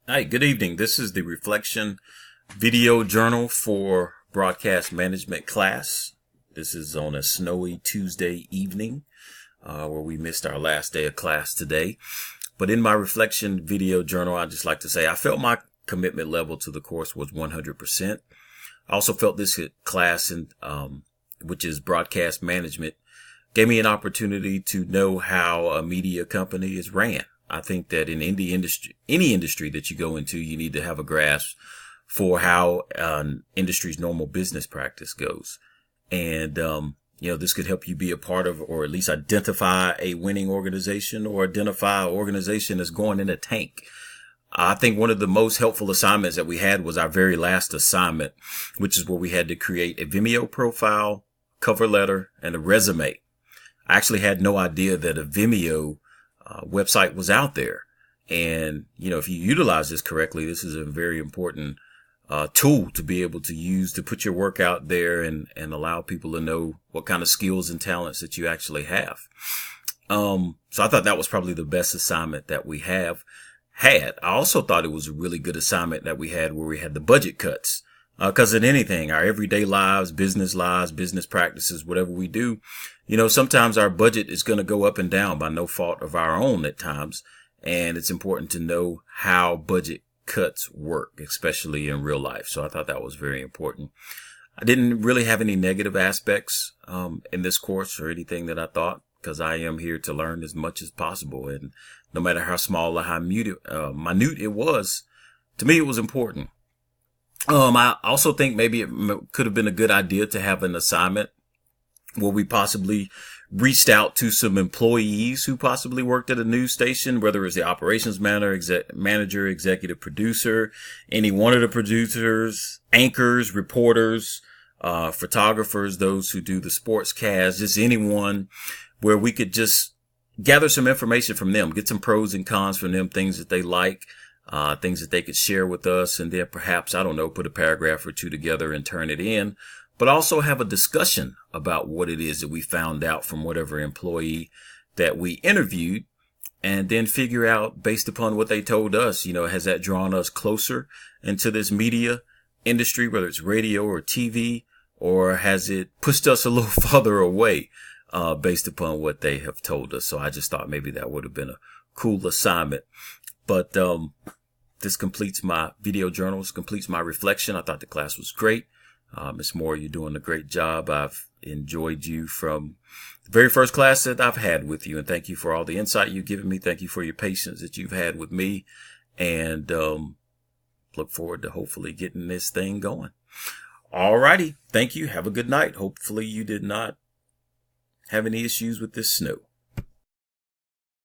Hi, good evening. This is the Reflection Video Journal for Broadcast Management class. This is on a snowy Tuesday evening where we missed our last day of class today. But in my Reflection Video Journal, I'd just like to say I felt my commitment level to the course was 100%. I also felt this class, which is Broadcast Management, gave me an opportunity to know how a media company is ran. I think that in any industry that you go into, you need to have a grasp for how an industry's normal business practice goes. And, this could help you be a part of, or at least identify a winning organization or identify an organization that's going in a tank. I think one of the most helpful assignments that we had was our very last assignment, which is where we had to create a Vimeo profile, cover letter, and a resume. I actually had no idea that a Vimeo website was out there. And, if you utilize this correctly, this is a very important tool to be able to use to put your work out there and allow people to know what kind of skills and talents that you actually have. So I thought that was probably the best assignment that we had. I also thought it was a really good assignment that we had where we had the budget cuts. Cause in anything, our everyday lives, business practices, whatever we do, sometimes our budget is going to go up and down by no fault of our own at times. And it's important to know how budget cuts work, especially in real life. So I thought that was very important. I didn't really have any negative aspects, in this course or anything that I thought, because I am here to learn as much as possible. And no matter how small or how minute it was, to me, it was important. I also think maybe it could have been a good idea to have an assignment where we possibly reached out to some employees who possibly worked at a news station, whether it's the operations manager, executive producer, any one of the producers, anchors, reporters, photographers, those who do the sports cast, just anyone where we could just gather some information from them, get some pros and cons from them, things that they like. Things that they could share with us, and then perhaps, put a paragraph or two together and turn it in, but also have a discussion about what it is that we found out from whatever employee that we interviewed, and then figure out based upon what they told us, has that drawn us closer into this media industry, whether it's radio or TV, or has it pushed us a little farther away, based upon what they have told us. So I just thought maybe that would have been a cool assignment. But, this completes my video journals, completes my reflection. I thought the class was great. Ms. Moore, you're doing a great job. I've enjoyed you from the very first class that I've had with you. And thank you for all the insight you've given me. Thank you for your patience that you've had with me. And, look forward to hopefully getting this thing going. All righty. Thank you. Have a good night. Hopefully you did not have any issues with this snow.